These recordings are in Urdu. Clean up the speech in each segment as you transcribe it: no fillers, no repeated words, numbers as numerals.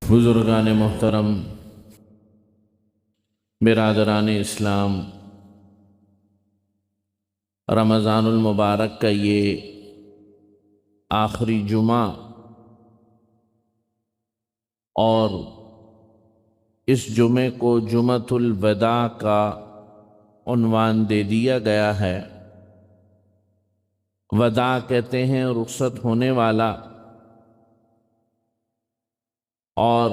بزرگان محترم، برادران اسلام، رمضان المبارک کا یہ آخری جمعہ اور اس جمعے کو جمعۃ الوداع کا عنوان دے دیا گیا ہے۔ وداع کہتے ہیں رخصت ہونے والا، اور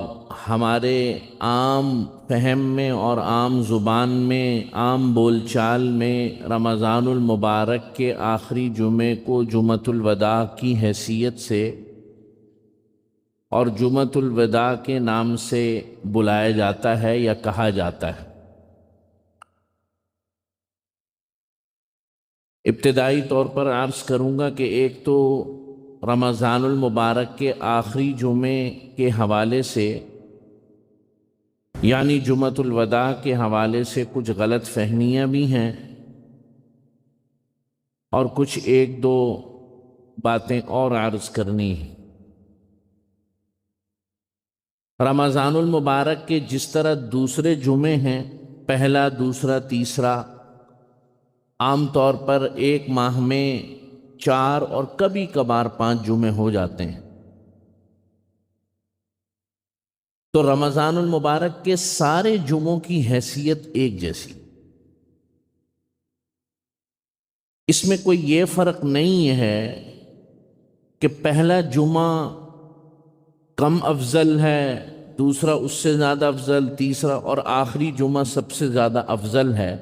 ہمارے عام فہم میں اور عام زبان میں، عام بول چال میں رمضان المبارک کے آخری جمعے کو جمعۃ الوداع کی حیثیت سے اور جمعۃ الوداع کے نام سے بلایا جاتا ہے یا کہا جاتا ہے۔ ابتدائی طور پر عرض کروں گا کہ ایک تو رمضان المبارک کے آخری جمعے کے حوالے سے، یعنی جمعۃ الوداع کے حوالے سے کچھ غلط فہمیاں بھی ہیں، اور کچھ ایک دو باتیں اور عرض کرنی ہیں۔ رمضان المبارک کے جس طرح دوسرے جمعے ہیں، پہلا، دوسرا، تیسرا، عام طور پر ایک ماہ میں 4 اور کبھی کبھار 5 جمعے ہو جاتے ہیں، تو رمضان المبارک کے سارے جمعوں کی حیثیت ایک جیسی۔ اس میں کوئی یہ فرق نہیں ہے کہ پہلا جمعہ کم افضل ہے، دوسرا اس سے زیادہ افضل، تیسرا اور آخری جمعہ سب سے زیادہ افضل ہے۔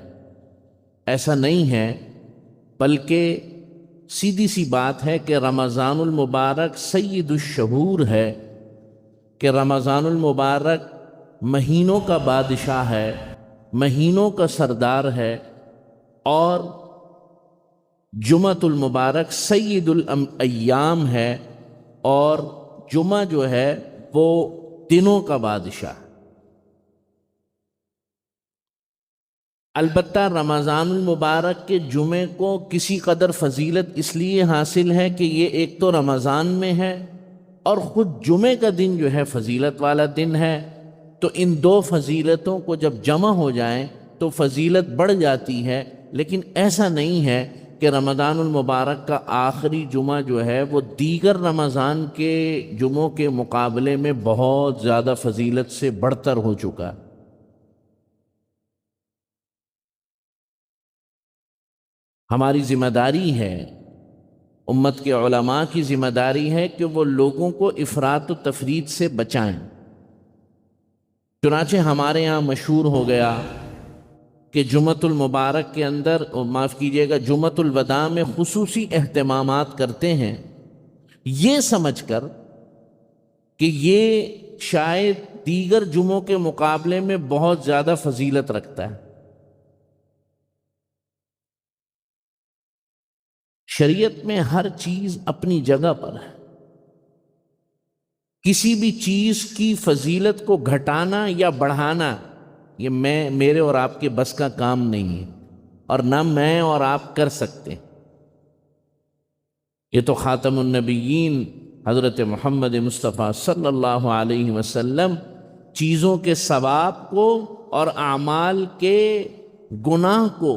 ایسا نہیں ہے، بلکہ سیدھی سی بات ہے کہ رمضان المبارک سید الشہور ہے، کہ رمضان المبارک مہینوں کا بادشاہ ہے، مہینوں کا سردار ہے، اور جمعۃ المبارک سید الایام ہے، اور جمعہ جو ہے وہ دنوں کا بادشاہ ہے۔ البتہ رمضان المبارک کے جمعے کو کسی قدر فضیلت اس لیے حاصل ہے کہ یہ ایک تو رمضان میں ہے، اور خود جمعے کا دن جو ہے فضیلت والا دن ہے، تو ان دو فضیلتوں کو جب جمع ہو جائیں تو فضیلت بڑھ جاتی ہے۔ لیکن ایسا نہیں ہے کہ رمضان المبارک کا آخری جمعہ جو ہے وہ دیگر رمضان کے جمعوں کے مقابلے میں بہت زیادہ فضیلت سے بڑھتر ہو چکا ہے۔ ہماری ذمہ داری ہے، امت کے علماء کی ذمہ داری ہے کہ وہ لوگوں کو افراط و تفریط سے بچائیں۔ چنانچہ ہمارے یہاں مشہور ہو گیا کہ جمعۃ المبارک کے اندر، معاف کیجیے گا، جمعۃ الوداع میں خصوصی اہتمامات کرتے ہیں، یہ سمجھ کر کہ یہ شاید دیگر جمعوں کے مقابلے میں بہت زیادہ فضیلت رکھتا ہے۔ شریعت میں ہر چیز اپنی جگہ پر ہے، کسی بھی چیز کی فضیلت کو گھٹانا یا بڑھانا یہ میرے اور آپ کے بس کا کام نہیں ہے، اور نہ میں اور آپ کر سکتے۔ یہ تو خاتم النبیین حضرت محمد مصطفیٰ صلی اللہ علیہ وسلم چیزوں کے ثواب کو اور اعمال کے گناہ کو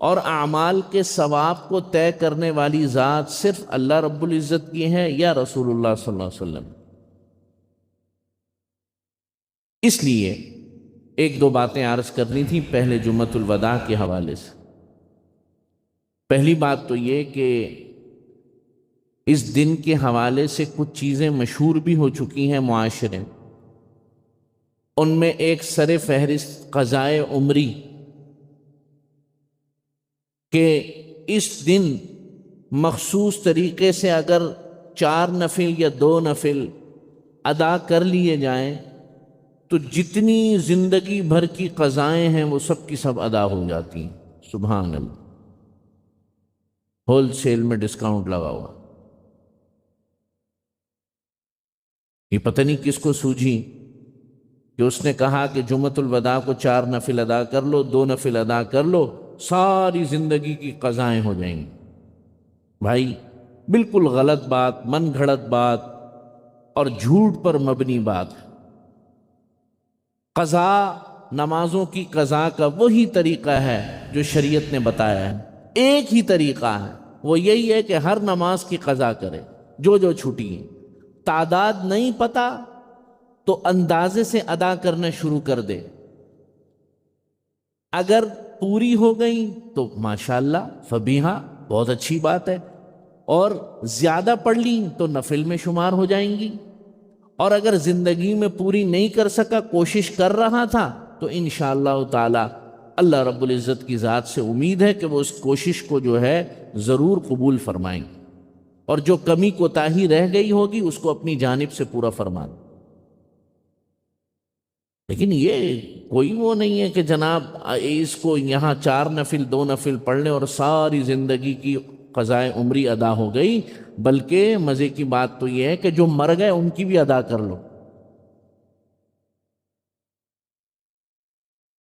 اور اعمال کے ثواب کو طے کرنے والی ذات صرف اللہ رب العزت کی ہے یا رسول اللہ صلی اللہ علیہ وسلم۔ اس لیے ایک دو باتیں عرض کرنی تھی پہلے جمعۃ الوداع کے حوالے سے۔ پہلی بات تو یہ کہ اس دن کے حوالے سے کچھ چیزیں مشہور بھی ہو چکی ہیں معاشرے میں۔ ان میں ایک سر فہرست قضائے عمری، کہ اس دن مخصوص طریقے سے اگر 4 نفل یا 2 نفل ادا کر لیے جائیں تو جتنی زندگی بھر کی قضائیں ہیں وہ سب کی سب ادا ہو جاتی ہیں۔ سبحان اللہ، ہول سیل میں ڈسکاؤنٹ لگا ہوا۔ یہ پتہ نہیں کس کو سوجھی کہ اس نے کہا کہ جمعۃ الوداع کو 4 نفل ادا کر لو، 2 نفل ادا کر لو، ساری زندگی کی قضائیں ہو جائیں گی۔ بھائی بالکل غلط بات، من گھڑت بات اور جھوٹ پر مبنی بات۔ قضا، نمازوں کی قضا کا وہی طریقہ ہے جو شریعت نے بتایا ہے، ایک ہی طریقہ ہے، وہ یہی ہے کہ ہر نماز کی قضا کرے جو جو چھٹی ہے۔ تعداد نہیں پتہ تو اندازے سے ادا کرنا شروع کر دے، اگر پوری ہو گئی تو ماشاءاللہ فبیہا، بہت اچھی بات ہے، اور زیادہ پڑھ لی تو نفل میں شمار ہو جائیں گی، اور اگر زندگی میں پوری نہیں کر سکا، کوشش کر رہا تھا، تو انشاءاللہ تعالی اللہ رب العزت کی ذات سے امید ہے کہ وہ اس کوشش کو جو ہے ضرور قبول فرمائیں گے، اور جو کمی کوتاہی رہ گئی ہوگی اس کو اپنی جانب سے پورا فرما دیں۔ لیکن یہ کوئی وہ نہیں ہے کہ جناب اس کو یہاں 4 نفل 2 نفل پڑھ لیں اور ساری زندگی کی قضائے عمری ادا ہو گئی، بلکہ مزے کی بات تو یہ ہے کہ جو مر گئے ان کی بھی ادا کر لو،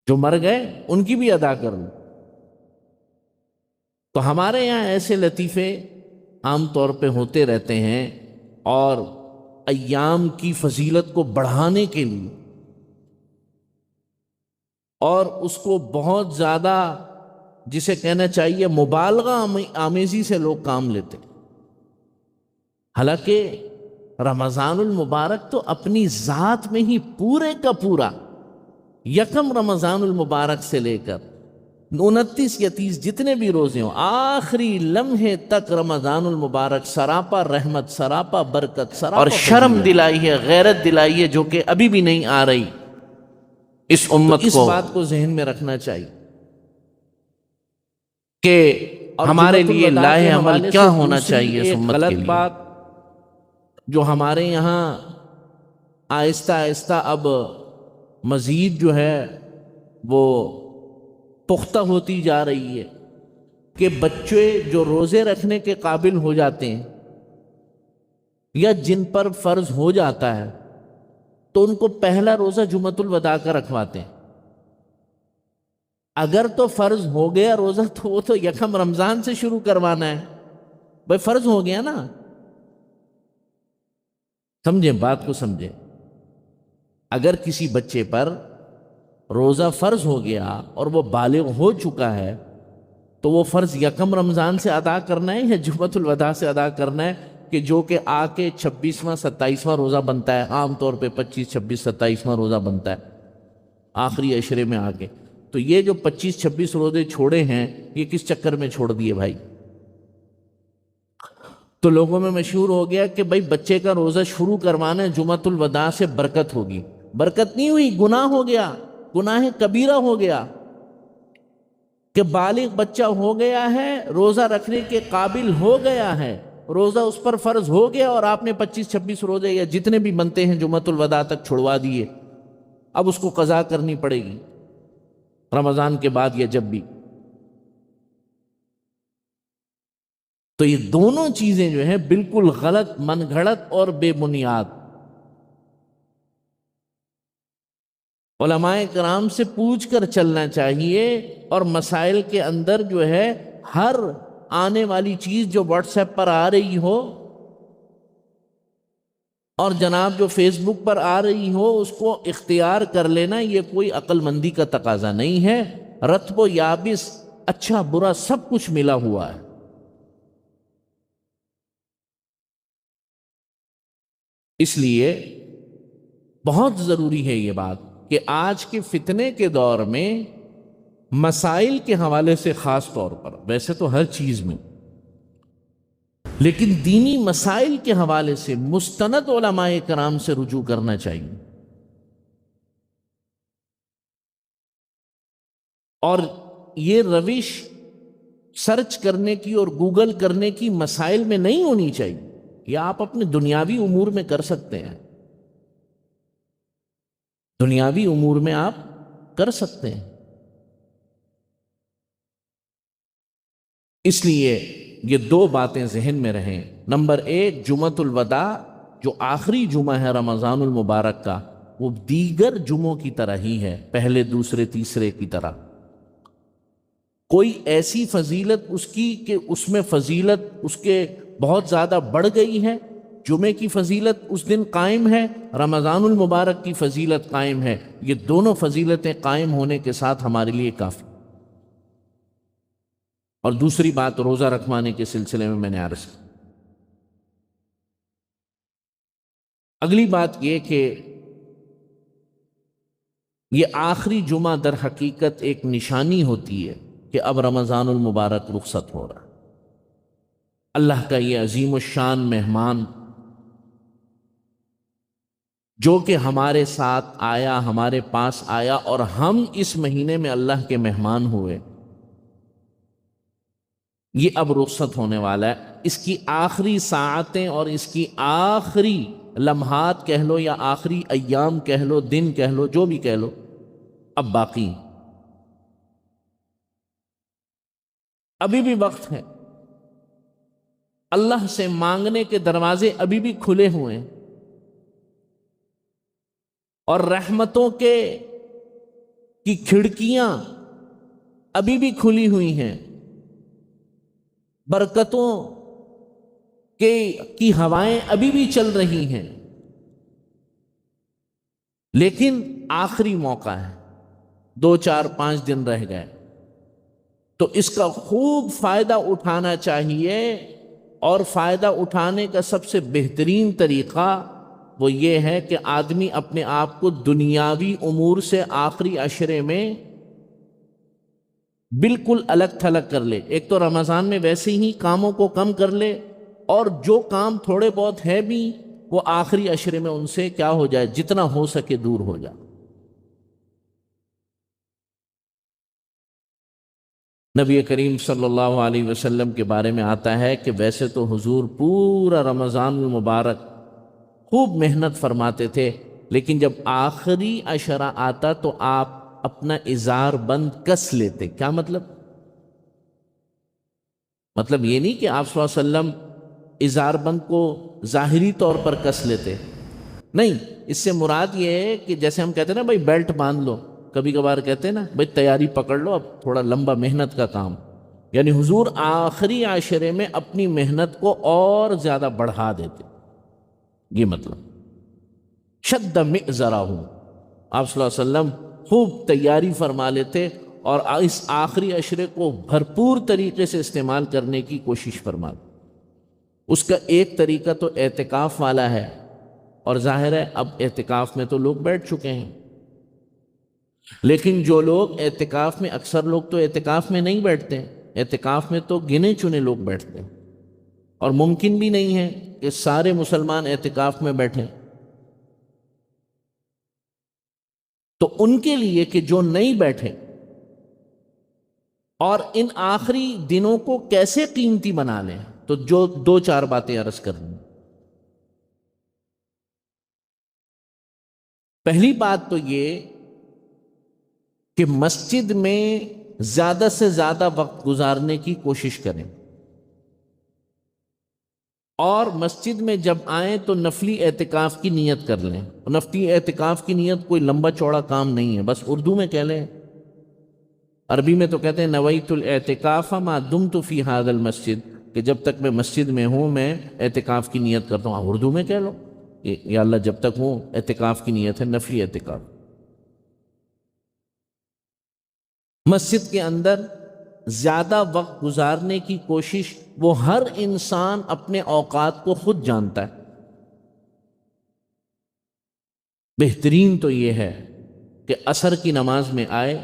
جو مر گئے ان کی بھی ادا کر لو۔ تو ہمارے یہاں ایسے لطیفے عام طور پہ ہوتے رہتے ہیں، اور ایام کی فضیلت کو بڑھانے کے لیے اور اس کو بہت زیادہ، جسے کہنا چاہیے مبالغہ آمیزی سے لوگ کام لیتے، حالانکہ رمضان المبارک تو اپنی ذات میں ہی پورے کا پورا، یکم رمضان المبارک سے لے کر 29 یا 30 جتنے بھی روزے ہوں، آخری لمحے تک رمضان المبارک سراپا رحمت، سراپا برکت، سراپا اور شرم دلائی ہے، غیرت دلائی ہے، جو کہ ابھی بھی نہیں آ رہی اس امت کو۔ اس بات کو ذہن میں رکھنا چاہیے کہ ہمارے لیے لاہ عمل کیا ہونا چاہیے اس امت کے لیے۔ غلط بات جو ہمارے یہاں آہستہ آہستہ اب مزید جو ہے وہ پختہ ہوتی جا رہی ہے، کہ بچے جو روزے رکھنے کے قابل ہو جاتے ہیں یا جن پر فرض ہو جاتا ہے، تو ان کو پہلا روزہ جمعۃ الوداع کا رکھواتے ہیں۔ اگر تو فرض ہو گیا روزہ تو وہ تو یکم رمضان سے شروع کروانا ہے، بھائی فرض ہو گیا نا، سمجھیں بات کو سمجھیں۔ اگر کسی بچے پر روزہ فرض ہو گیا اور وہ بالغ ہو چکا ہے، تو وہ فرض یکم رمضان سے ادا کرنا ہے یا جمعۃ الوداع سے ادا کرنا ہے، کہ جو کہ آ کے 26واں 27واں روزہ بنتا ہے، عام طور پہ 25 26 27واں روزہ بنتا ہے آخری عشرے میں آ کے۔ تو یہ جو 25 26 روزے چھوڑے ہیں، یہ کس چکر میں چھوڑ دیے بھائی؟ تو لوگوں میں مشہور ہو گیا کہ بھائی بچے کا روزہ شروع کروانا ہے جمعۃ الوداع سے، برکت ہوگی۔ برکت نہیں ہوئی، گناہ ہو گیا، گناہ کبیرہ ہو گیا، کہ بالغ بچہ ہو گیا ہے، روزہ رکھنے کے قابل ہو گیا ہے، روزہ اس پر فرض ہو گیا، اور آپ نے 25 26 روزے یا جتنے بھی بنتے ہیں جمعۃ الوداع تک چھڑوا دیے، اب اس کو قضا کرنی پڑے گی رمضان کے بعد یا جب بھی۔ تو یہ دونوں چیزیں جو ہیں بالکل غلط، من گھڑت اور بے بنیاد۔ علماء کرام سے پوچھ کر چلنا چاہیے، اور مسائل کے اندر جو ہے ہر آنے والی چیز جو واٹس ایپ پر آ رہی ہو اور جناب جو فیس بک پر آ رہی ہو، اس کو اختیار کر لینا، یہ کوئی عقل مندی کا تقاضا نہیں ہے۔ رطب و یابس، اچھا برا سب کچھ ملا ہوا ہے۔ اس لیے بہت ضروری ہے یہ بات کہ آج کے فتنے کے دور میں مسائل کے حوالے سے، خاص طور پر، ویسے تو ہر چیز میں، لیکن دینی مسائل کے حوالے سے مستند علماء کرام سے رجوع کرنا چاہیے، اور یہ روش سرچ کرنے کی اور گوگل کرنے کی مسائل میں نہیں ہونی چاہیے۔ یا آپ اپنے دنیاوی امور میں کر سکتے ہیں، دنیاوی امور میں آپ کر سکتے ہیں۔ اس لیے یہ 2 باتیں ذہن میں رہیں۔ نمبر 1، جمعۃ الوداع جو آخری جمعہ ہے رمضان المبارک کا، وہ دیگر جمعوں کی طرح ہی ہے، پہلے دوسرے تیسرے کی طرح۔ کوئی ایسی فضیلت اس کی کہ اس میں فضیلت اس کے بہت زیادہ بڑھ گئی ہے، جمعے کی فضیلت اس دن قائم ہے، رمضان المبارک کی فضیلت قائم ہے، یہ دونوں فضیلتیں قائم ہونے کے ساتھ ہمارے لیے کافی۔ اور دوسری بات روزہ رکھوانے کے سلسلے میں نے عرض کی۔ اگلی بات یہ کہ یہ آخری جمعہ در حقیقت ایک نشانی ہوتی ہے کہ اب رمضان المبارک رخصت ہو رہا ہے۔ اللہ کا یہ عظیم الشان مہمان جو کہ ہمارے ساتھ آیا، ہمارے پاس آیا، اور ہم اس مہینے میں اللہ کے مہمان ہوئے، یہ اب رخصت ہونے والا ہے۔ اس کی آخری ساعتیں اور اس کی آخری لمحات کہہ لو یا آخری ایام کہہ لو، دن کہہ لو، جو بھی کہہ لو، اب باقی ہیں۔ ابھی بھی وقت ہے، اللہ سے مانگنے کے دروازے ابھی بھی کھلے ہوئے ہیں، اور رحمتوں کی کھڑکیاں ابھی بھی کھلی ہوئی ہیں، برکتوں کی ہوائیں ابھی بھی چل رہی ہیں، لیکن آخری موقع ہے، 2 4 5 دن رہ گئے، تو اس کا خوب فائدہ اٹھانا چاہیے۔ اور فائدہ اٹھانے کا سب سے بہترین طریقہ وہ یہ ہے کہ آدمی اپنے آپ کو دنیاوی امور سے آخری عشرے میں بالکل الگ تھلگ کر لے۔ ایک تو رمضان میں ویسے ہی کاموں کو کم کر لے، اور جو کام تھوڑے بہت ہے بھی وہ آخری عشرے میں ان سے کیا ہو جائے، جتنا ہو سکے دور ہو جائے۔ نبی کریم صلی اللہ علیہ وسلم کے بارے میں آتا ہے کہ ویسے تو حضور پورا رمضان المبارک خوب محنت فرماتے تھے، لیکن جب آخری عشرہ آتا تو آپ اپنا ازار بند کس لیتے۔ کیا مطلب؟ مطلب یہ نہیں کہ آپ صلی اللہ علیہ وسلم ازار بند کو ظاہری طور پر کس لیتے، نہیں، اس سے مراد یہ ہے کہ جیسے ہم کہتے ہیں نا بھائی بیلٹ باندھ لو، کبھی کبھار کہتے ہیں نا بھائی تیاری پکڑ لو، اب تھوڑا لمبا محنت کا کام، یعنی حضور آخری عشرے میں اپنی محنت کو اور زیادہ بڑھا دیتے، یہ مطلب شد مئزرہ ہوں، آپ صلی اللہ علیہ وسلم خوب تیاری فرما لیتے اور اس آخری عشرے کو بھرپور طریقے سے استعمال کرنے کی کوشش فرماتے۔ اس کا ایک طریقہ تو اعتکاف والا ہے، اور ظاہر ہے اب اعتکاف میں تو لوگ بیٹھ چکے ہیں، لیکن جو لوگ اعتکاف میں، اکثر لوگ تو اعتکاف میں نہیں بیٹھتے، اعتکاف میں تو گنے چنے لوگ بیٹھتے ہیں، اور ممکن بھی نہیں ہے کہ سارے مسلمان اعتکاف میں بیٹھیں۔ تو ان کے لیے کہ جو نہیں بیٹھے اور ان آخری دنوں کو کیسے قیمتی بنا لیں، تو جو 2 4 باتیں عرض کرنی۔ پہلی بات تو یہ کہ مسجد میں زیادہ سے زیادہ وقت گزارنے کی کوشش کریں، اور مسجد میں جب آئیں تو نفلی اعتکاف کی نیت کر لیں۔ نفلی اعتکاف کی نیت کوئی لمبا چوڑا کام نہیں ہے، بس اردو میں کہہ لیں، عربی میں تو کہتے ہیں نویت الاعتکاف ما دمت فی ھذا المسجد، کہ جب تک میں مسجد میں ہوں میں اعتکاف کی نیت کرتا ہوں۔ اردو میں کہہ لو یا اللہ جب تک ہوں اعتکاف کی نیت ہے، نفلی اعتکاف۔ مسجد کے اندر زیادہ وقت گزارنے کی کوشش وہ ہر انسان اپنے اوقات کو خود جانتا ہے۔ بہترین تو یہ ہے کہ عصر کی نماز میں آئے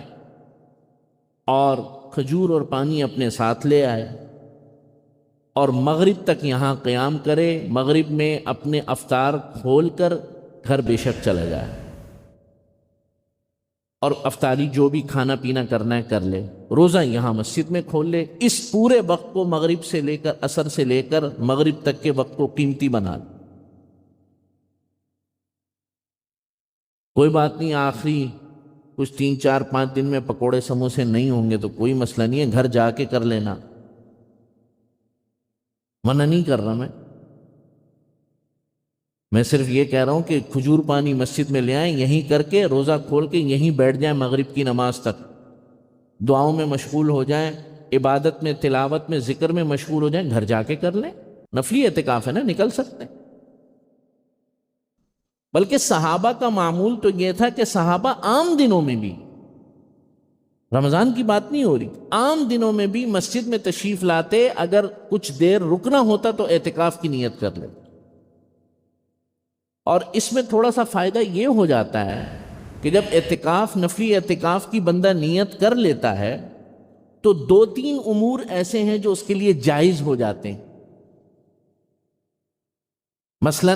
اور کھجور اور پانی اپنے ساتھ لے آئے، اور مغرب تک یہاں قیام کرے، مغرب میں اپنے افطار کھول کر گھر بے شک چلا جائے، اور افطاری جو بھی کھانا پینا کرنا ہے کر لے، روزہ یہاں مسجد میں کھول لے۔ اس پورے وقت کو مغرب سے لے کر، عصر سے لے کر مغرب تک کے وقت کو قیمتی بنا لے۔ کوئی بات نہیں، آخری کچھ 3 4 5 دن میں پکوڑے سموسے نہیں ہوں گے تو کوئی مسئلہ نہیں ہے، گھر جا کے کر لینا، منع نہیں کر رہا میں صرف یہ کہہ رہا ہوں کہ کھجور پانی مسجد میں لے آئیں، یہیں کر کے روزہ کھول کے یہیں بیٹھ جائیں مغرب کی نماز تک، دعاؤں میں مشغول ہو جائیں، عبادت میں، تلاوت میں، ذکر میں مشغول ہو جائیں، گھر جا کے کر لیں۔ نفلی اعتکاف ہے نا، نکل سکتے ہیں۔ بلکہ صحابہ کا معمول تو یہ تھا کہ صحابہ عام دنوں میں بھی، رمضان کی بات نہیں ہو رہی، عام دنوں میں بھی مسجد میں تشریف لاتے، اگر کچھ دیر رکنا ہوتا تو اعتکاف کی نیت کر لیتے۔ اور اس میں تھوڑا سا فائدہ یہ ہو جاتا ہے کہ جب اعتکاف، نفلی اعتکاف کی بندہ نیت کر لیتا ہے تو 2-3 امور ایسے ہیں جو اس کے لیے جائز ہو جاتے ہیں۔ مثلا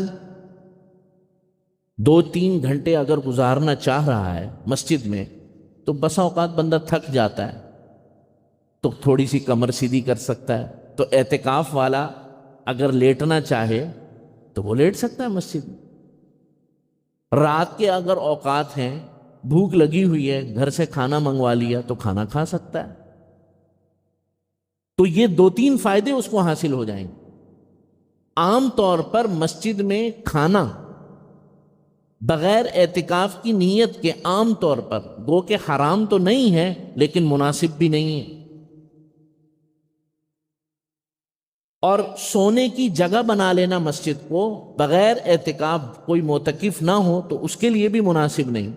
2-3 گھنٹے اگر گزارنا چاہ رہا ہے مسجد میں تو بسا اوقات بندہ تھک جاتا ہے تو تھوڑی سی کمر سیدھی کر سکتا ہے، تو اعتکاف والا اگر لیٹنا چاہے تو وہ لیٹ سکتا ہے مسجد میں۔ رات کے اگر اوقات ہیں، بھوک لگی ہوئی ہے، گھر سے کھانا منگوا لیا تو کھانا کھا سکتا ہے۔ تو یہ 2-3 فائدے اس کو حاصل ہو جائیں گے۔ عام طور پر مسجد میں کھانا بغیر اعتکاف کی نیت کے عام طور پر گو کہ حرام تو نہیں ہے لیکن مناسب بھی نہیں ہے۔ اور سونے کی جگہ بنا لینا مسجد کو بغیر اعتکاف، کوئی معتکف نہ ہو تو اس کے لیے بھی مناسب نہیں۔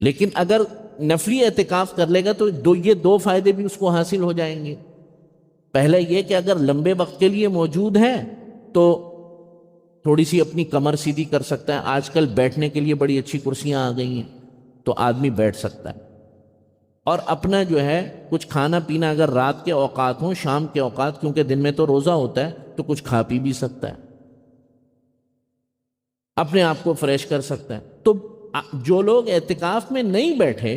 لیکن اگر نفلی اعتکاف کر لے گا تو یہ 2 فائدے بھی اس کو حاصل ہو جائیں گے۔ پہلا یہ کہ اگر لمبے وقت کے لیے موجود ہے تو تھوڑی سی اپنی کمر سیدھی کر سکتا ہے۔ آج کل بیٹھنے کے لیے بڑی اچھی کرسیاں آ گئی ہیں تو آدمی بیٹھ سکتا ہے، اور اپنا جو ہے کچھ کھانا پینا اگر رات کے اوقات ہوں، شام کے اوقات، کیونکہ دن میں تو روزہ ہوتا ہے تو کچھ کھا پی بھی سکتا ہے، اپنے آپ کو فریش کر سکتا ہے۔ تو جو لوگ اعتکاف میں نہیں بیٹھے،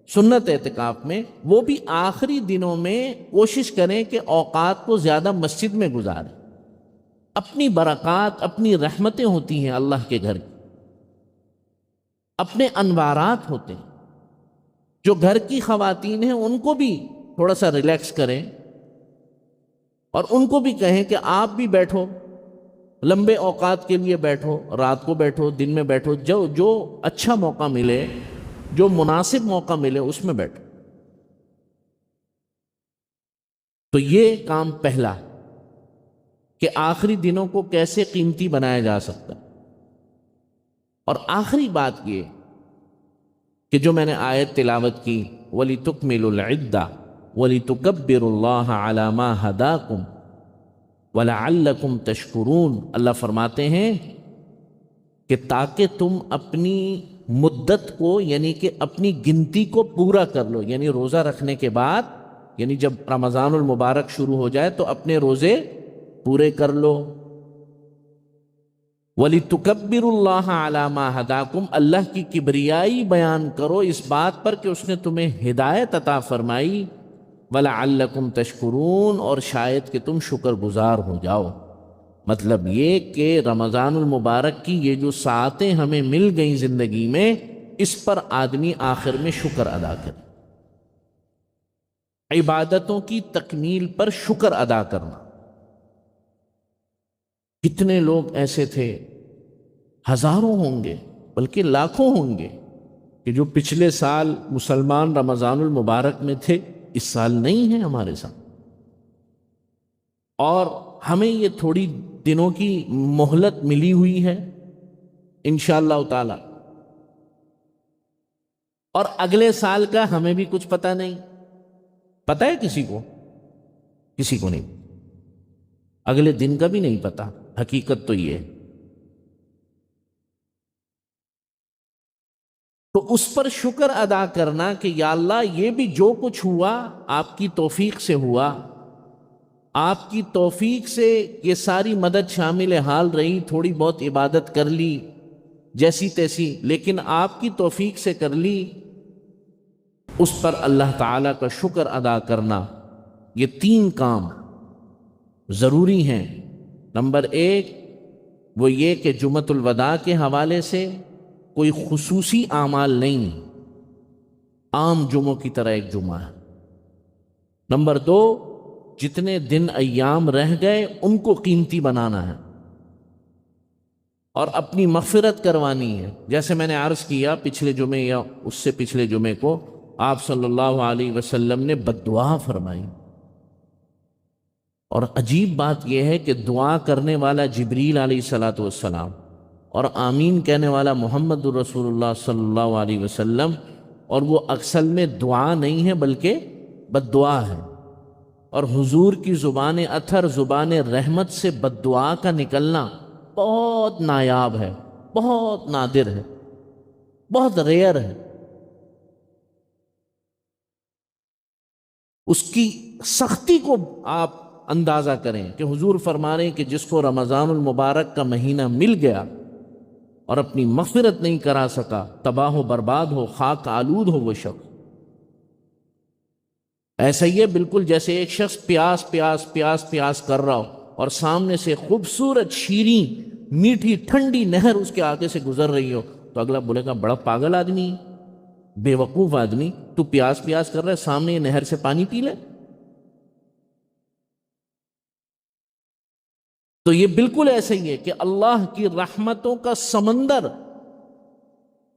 سنت اعتکاف میں، وہ بھی آخری دنوں میں کوشش کریں کہ اوقات کو زیادہ مسجد میں گزاریں۔ اپنی برکات، اپنی رحمتیں ہوتی ہیں اللہ کے گھر کی، اپنے انوارات ہوتے ہیں۔ جو گھر کی خواتین ہیں ان کو بھی تھوڑا سا ریلیکس کریں اور ان کو بھی کہیں کہ آپ بھی بیٹھو، لمبے اوقات کے لیے بیٹھو، رات کو بیٹھو، دن میں بیٹھو، جو اچھا موقع ملے، جو مناسب موقع ملے اس میں بیٹھو۔ تو یہ کام پہلا کہ آخری دنوں کو کیسے قیمتی بنایا جا سکتا ہے۔ اور آخری بات یہ کہ جو میں نے آیت تلاوت کی، وَلِتُكْمِلُوا الْعِدَّةَ وَلِتُكَبِّرُوا اللَّهَ عَلَى مَا هَدَاكُمْ وَلَعَلَّكُمْ تَشْكُرُونَ، اللہ فرماتے ہیں کہ تاکہ تم اپنی مدت کو، یعنی کہ اپنی گنتی کو پورا کر لو، یعنی روزہ رکھنے کے بعد، یعنی جب رمضان المبارک شروع ہو جائے تو اپنے روزے پورے کر لو۔ وَلِتُكَبِّرُوا اللَّهَ عَلَى مَا هَدَاكُمْ، اللہ کی کبریائی بیان کرو اس بات پر کہ اس نے تمہیں ہدایت عطا فرمائی، وَلَعَلَّكُمْ تَشْكُرُونَ، اور شاید کہ تم شکر گزار ہو جاؤ۔ مطلب یہ کہ رمضان المبارک کی یہ جو ساعتیں ہمیں مل گئیں زندگی میں، اس پر آدمی آخر میں شکر ادا کرے۔ عبادتوں کی تکمیل پر شکر ادا کرنا۔ کتنے لوگ ایسے تھے، ہزاروں ہوں گے بلکہ لاکھوں ہوں گے، کہ جو پچھلے سال مسلمان رمضان المبارک میں تھے، اس سال نہیں ہیں ہمارے ساتھ، اور ہمیں یہ تھوڑی دنوں کی مہلت ملی ہوئی ہے انشاءاللہ تعالی، اور اگلے سال کا ہمیں بھی کچھ پتہ نہیں۔ پتہ ہے کسی کو؟ کسی کو نہیں، اگلے دن کا بھی نہیں پتہ۔ حقیقت تو یہ ہے۔ تو اس پر شکر ادا کرنا کہ یا اللہ یہ بھی جو کچھ ہوا آپ کی توفیق سے ہوا، آپ کی توفیق سے یہ ساری مدد شامل حال رہی، تھوڑی بہت عبادت کر لی جیسی تیسی، لیکن آپ کی توفیق سے کر لی، اس پر اللہ تعالیٰ کا شکر ادا کرنا۔ یہ 3 کام ضروری ہیں۔ نمبر 1 وہ یہ کہ جمعۃ الوداع کے حوالے سے کوئی خصوصی اعمال نہیں، عام جمعوں کی طرح ایک جمعہ ہے۔ نمبر 2 جتنے دن ایام رہ گئے ان کو قیمتی بنانا ہے اور اپنی مغفرت کروانی ہے۔ جیسے میں نے عرض کیا پچھلے جمعے یا اس سے پچھلے جمعے کو، آپ صلی اللہ علیہ وسلم نے بد دعا فرمائی اور عجیب بات یہ ہے کہ دعا کرنے والا جبریل علیہ الصلاۃ والسلام اور آمین کہنے والا محمد الرسول اللہ صلی اللہ علیہ وسلم، اور وہ اصل میں دعا نہیں ہے بلکہ بد دعا ہے۔ اور حضور کی زبان اطہر، زبان رحمت سے بد دعا کا نکلنا بہت نایاب ہے، بہت نادر ہے، بہت ریئر ہے۔ اس کی سختی کو آپ اندازہ کریں کہ حضور فرما رہے ہیں کہ جس کو رمضان المبارک کا مہینہ مل گیا اور اپنی مغفرت نہیں کرا سکا، تباہ و برباد ہو، خاک آلود ہو وہ شخص۔ ایسا ہی ہے بالکل جیسے ایک شخص پیاس پیاس پیاس پیاس کر رہا ہو اور سامنے سے خوبصورت شیریں میٹھی ٹھنڈی نہر اس کے آگے سے گزر رہی ہو، تو اگلا بولے گا بڑا پاگل آدمی، بے وقوف آدمی، تو پیاس پیاس کر رہا ہے، سامنے یہ نہر سے پانی پی لے۔ تو یہ بالکل ایسا ہی ہے کہ اللہ کی رحمتوں کا سمندر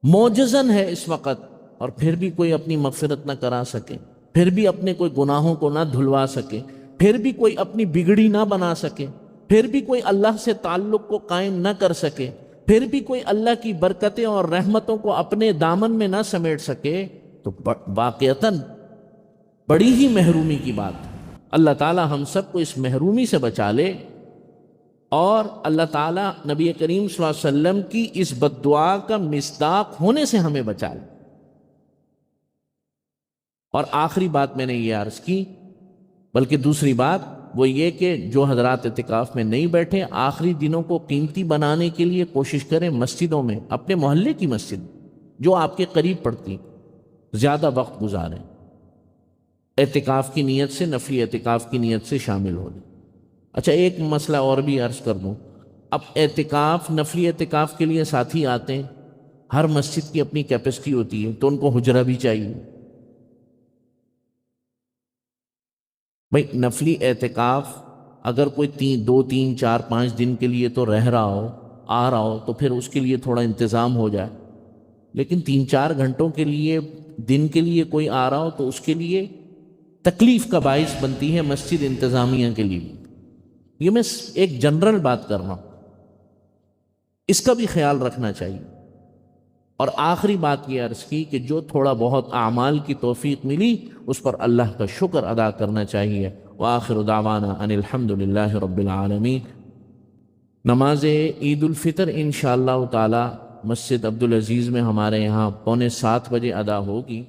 موجزن ہے اس وقت، اور پھر بھی کوئی اپنی مغفرت نہ کرا سکے، پھر بھی اپنے کوئی گناہوں کو نہ دھلوا سکے، پھر بھی کوئی اپنی بگڑی نہ بنا سکے، پھر بھی کوئی اللہ سے تعلق کو قائم نہ کر سکے، پھر بھی کوئی اللہ کی برکتیں اور رحمتوں کو اپنے دامن میں نہ سمیٹ سکے، تو واقعتاً بڑی ہی محرومی کی بات ہے۔ اللہ تعالی ہم سب کو اس محرومی سے بچا لے، اور اللہ تعالیٰ نبی کریم صلی اللہ علیہ وسلم کی اس بد دعا کا مصداق ہونے سے ہمیں بچا لے۔ اور آخری بات میں نے یہ عرض کی، بلکہ دوسری بات وہ یہ کہ جو حضرات اعتکاف میں نہیں بیٹھے، آخری دنوں کو قیمتی بنانے کے لیے کوشش کریں مسجدوں میں، اپنے محلے کی مسجد جو آپ کے قریب پڑتی، زیادہ وقت گزاریں، اعتکاف کی نیت سے، نفلی اعتکاف کی نیت سے شامل ہو جائیں۔ اچھا ایک مسئلہ اور بھی عرض کر دوں، اب اعتکاف، نفلی اعتکاف کے لیے ساتھی آتے ہیں، ہر مسجد کی اپنی کیپیسٹی ہوتی ہے، تو ان کو حجرہ بھی چاہیے۔ بھئی نفلی اعتکاف اگر کوئی 2 3 4 5 دن کے لیے تو رہ رہا ہو، آ رہا ہو، تو پھر اس کے لیے تھوڑا انتظام ہو جائے، لیکن 3 4 گھنٹوں کے لیے، دن کے لیے کوئی آ رہا ہو تو اس کے لیے تکلیف کا باعث بنتی ہے مسجد انتظامیہ کے لیے۔ یہ میں ایک جنرل بات کر رہا ہوں، اس کا بھی خیال رکھنا چاہیے۔ اور آخری بات یہ عرض کی کہ جو تھوڑا بہت اعمال کی توفیق ملی اس پر اللہ کا شکر ادا کرنا چاہیے۔ وآخر دعوانا ان الحمد للہ رب العالمین۔ نماز عید الفطر انشاءاللہ تعالی مسجد عبدالعزیز میں ہمارے یہاں 6:45 بجے ادا ہوگی۔